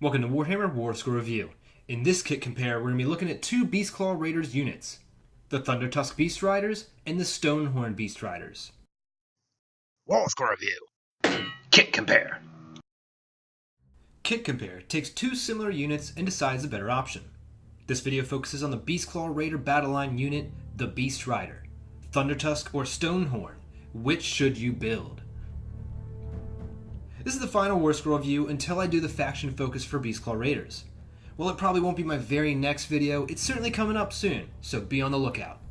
Welcome to Warhammer Warscroll Review. In this kit compare, we're going to be looking at two Beastclaw Raiders units, the Thundertusk Beastriders and the Stonehorn Beastriders. Warscroll Review. Kit compare. Kit compare takes two similar units and decides a better option. This video focuses on the Beastclaw Raider battle line unit, the Beastrider. Thundertusk or Stonehorn, which should you build? This is the final Warscroll review until I do the faction focus for Beastclaw Raiders. While it probably won't be my very next video, it's certainly coming up soon, so be on the lookout.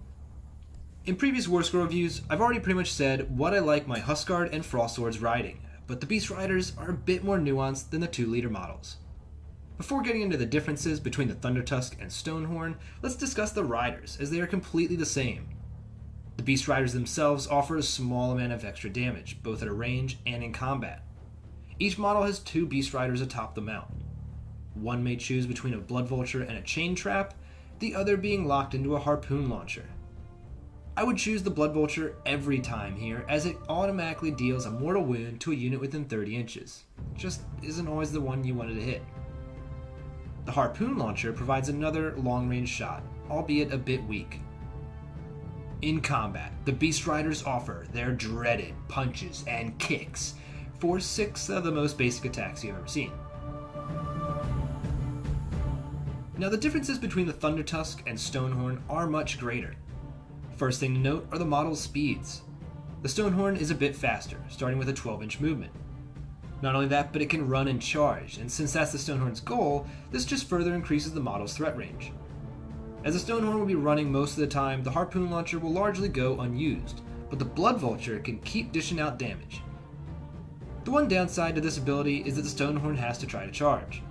In previous Warscroll reviews, I've already pretty much said what I like my Huskguard and Frostswords riding, but the Beastriders are a bit more nuanced than the two leader models. Before getting into the differences between the Thundertusk and Stonehorn, let's discuss the riders, as they are completely the same. The Beastriders themselves offer a small amount of extra damage, both at a range and in combat. Each model has two Beastriders atop the mount. One may choose between a Blood Vulture and a Chain Trap, the other being locked into a Harpoon Launcher. I would choose the Blood Vulture every time here, as it automatically deals a mortal wound to a unit within 30 inches. Just isn't always the one you wanted to hit. The Harpoon Launcher provides another long-range shot, albeit a bit weak. In combat, the Beastriders offer their dreaded punches and kicks for 6 of the most basic attacks you've ever seen. Now, the differences between the Thundertusk and Stonehorn are much greater. First thing to note are the model's speeds. The Stonehorn is a bit faster, starting with a 12-inch movement. Not only that, but it can run and charge, and since that's the Stonehorn's goal, this just further increases the model's threat range. As the Stonehorn will be running most of the time, the Harpoon Launcher will largely go unused, but the Blood Vulture can keep dishing out damage. The one downside to this ability is that the Stonehorn has to try to charge.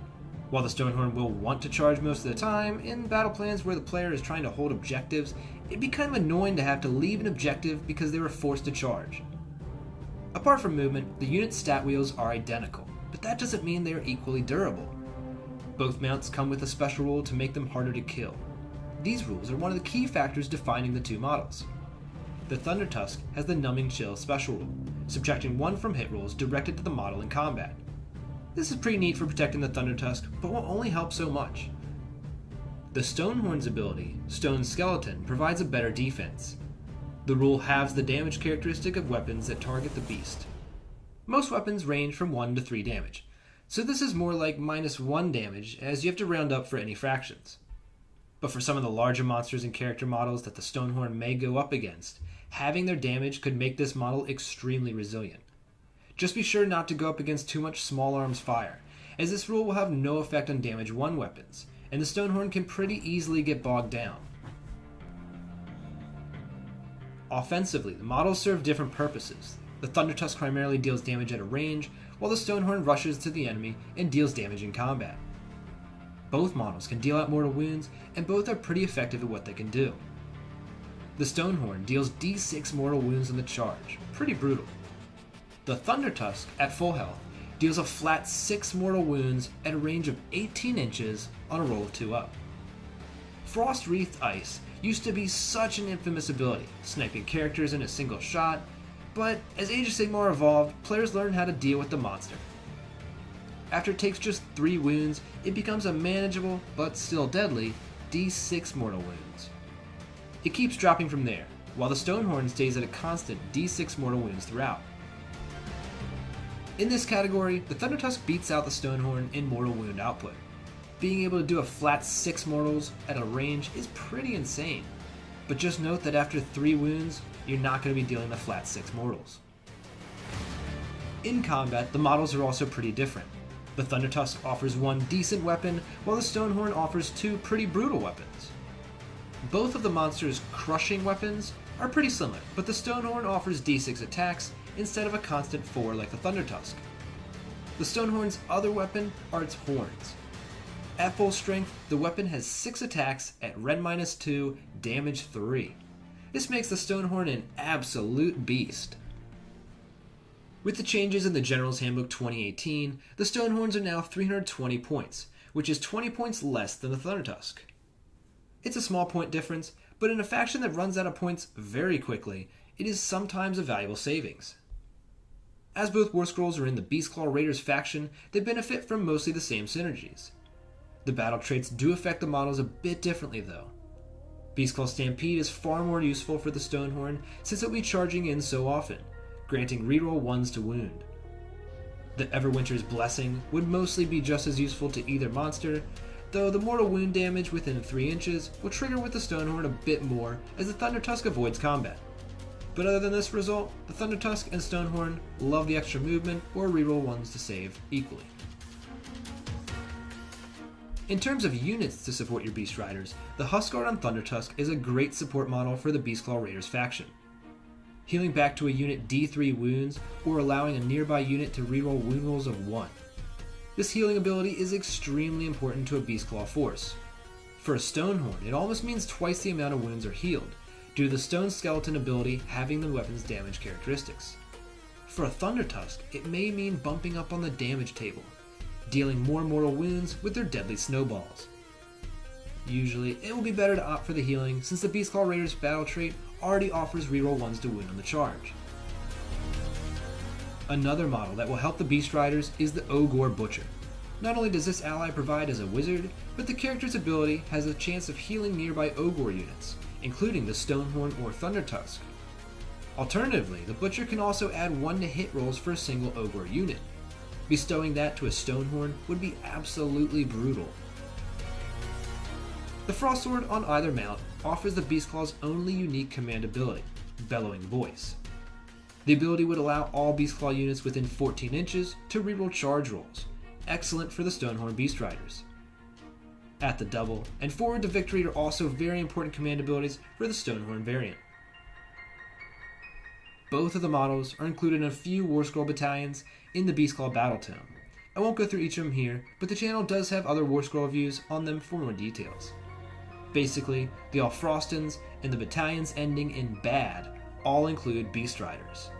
While the Stonehorn will want to charge most of the time, in battle plans where the player is trying to hold objectives, it'd be kind of annoying to have to leave an objective because they were forced to charge. Apart from movement, the unit's stat wheels are identical, but that doesn't mean they are equally durable. Both mounts come with a special rule to make them harder to kill. These rules are one of the key factors defining the two models. The Thundertusk has the Numbing Chill special rule, subtracting 1 from hit rolls directed to the model in combat. This is pretty neat for protecting the Thundertusk, but will only help so much. The Stonehorn's ability, Stone Skeleton, provides a better defense. The rule halves the damage characteristic of weapons that target the beast. Most weapons range from 1 to 3 damage, so this is more like -1 damage, as you have to round up for any fractions. But for some of the larger monsters and character models that the Stonehorn may go up against, having their damage could make this model extremely resilient. Just be sure not to go up against too much small arms fire, as this rule will have no effect on damage 1 weapons, and the Stonehorn can pretty easily get bogged down. Offensively, the models serve different purposes. The Thundertusk primarily deals damage at a range, while the Stonehorn rushes to the enemy and deals damage in combat. Both models can deal out mortal wounds, and both are pretty effective at what they can do. The Stonehorn deals D6 mortal wounds on the charge, pretty brutal. The Thundertusk, at full health, deals a flat 6 mortal wounds at a range of 18 inches on a roll of 2 up. Frost Wreathed Ice used to be such an infamous ability, sniping characters in a single shot, but as Age of Sigmar evolved, players learned how to deal with the monster. After it takes just 3 wounds, it becomes a manageable, but still deadly, D6 mortal wounds. It keeps dropping from there, while the Stonehorn stays at a constant D6 mortal wounds throughout. In this category, the Thundertusk beats out the Stonehorn in mortal wound output. Being able to do a flat 6 mortals at a range is pretty insane, but just note that after 3 wounds, you're not going to be dealing the flat 6 mortals. In combat, the models are also pretty different. The Thundertusk offers 1 decent weapon, while the Stonehorn offers 2 pretty brutal weapons. Both of the monster's crushing weapons are pretty similar, but the Stonehorn offers D6 attacks instead of a constant 4 like the Thundertusk. The Stonehorn's other weapon are its horns. At full strength, the weapon has 6 attacks at Ren -2, damage 3. This makes the Stonehorn an absolute beast. With the changes in the General's Handbook 2018, the Stonehorns are now 320 points, which is 20 points less than the Thundertusk. It's a small point difference, but in a faction that runs out of points very quickly, it is sometimes a valuable savings. As both Warscrolls are in the Beastclaw Raiders faction, they benefit from mostly the same synergies. The battle traits do affect the models a bit differently though. Beastclaw Stampede is far more useful for the Stonehorn since it will be charging in so often, granting reroll 1s to wound. The Everwinter's Blessing would mostly be just as useful to either monster, though the mortal wound damage within 3 inches will trigger with the Stonehorn a bit more as the Thundertusk avoids combat. But other than this result, the Thundertusk and Stonehorn love the extra movement or reroll 1s to save equally. In terms of units to support your Beastriders, the Huskguard on Thundertusk is a great support model for the Beastclaw Raiders faction. Healing back to a unit D3 wounds or allowing a nearby unit to reroll wound rolls of 1. This healing ability is extremely important to a Beastclaw force. For a Stonehorn, it almost means twice the amount of wounds are healed, due to the Stone Skeleton ability having the weapon's damage characteristics. For a Thundertusk, it may mean bumping up on the damage table, dealing more mortal wounds with their deadly snowballs. Usually, it will be better to opt for the healing since the Beastclaw Raiders battle trait already offers reroll 1s to wound on the charge. Another model that will help the Beastriders is the Ogor Butcher. Not only does this ally provide as a wizard, but the character's ability has a chance of healing nearby Ogor units, including the Stonehorn or Thundertusk. Alternatively, the Butcher can also add 1 to hit rolls for a single Ogor unit. Bestowing that to a Stonehorn would be absolutely brutal. The Frost Sword on either mount offers the Beastclaw's only unique command ability, Bellowing Voice. The ability would allow all Beastclaw units within 14 inches to reroll charge rolls, excellent for the Stonehorn Beastriders. At the double and Forward to Victory are also very important command abilities for the Stonehorn variant. Both of the models are included in a few Warscroll battalions in the Beastclaw Battle Tome. I won't go through each of them here, but the channel does have other Warscroll reviews on them for more details. Basically, the Allfrostons and the battalions ending in bad all include Beastriders.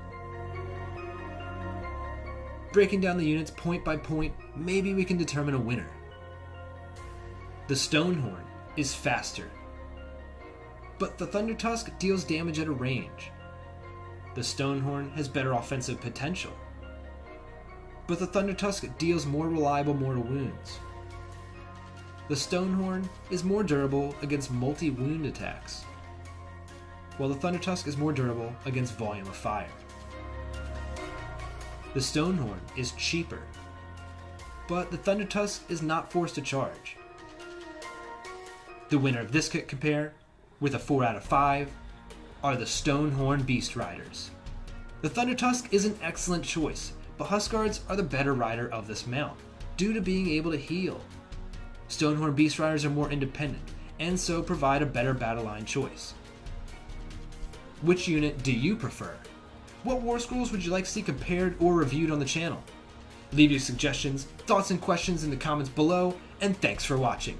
Breaking down the units point by point, maybe we can determine a winner. The Stonehorn is faster, but the Thundertusk deals damage at a range. The Stonehorn has better offensive potential, but the Thundertusk deals more reliable mortal wounds. The Stonehorn is more durable against multi-wound attacks, while the Thundertusk is more durable against volume of fire. The Stonehorn is cheaper, but the Thundertusk is not forced to charge. The winner of this kit compare, with a 4 out of 5, are the Stonehorn Beastriders. The Thundertusk is an excellent choice, but Huskguards are the better rider of this mount, due to being able to heal. Stonehorn Beastriders are more independent, and so provide a better battle line choice. Which unit do you prefer? What Warscrolls would you like to see compared or reviewed on the channel? Leave your suggestions, thoughts, and questions in the comments below, and thanks for watching.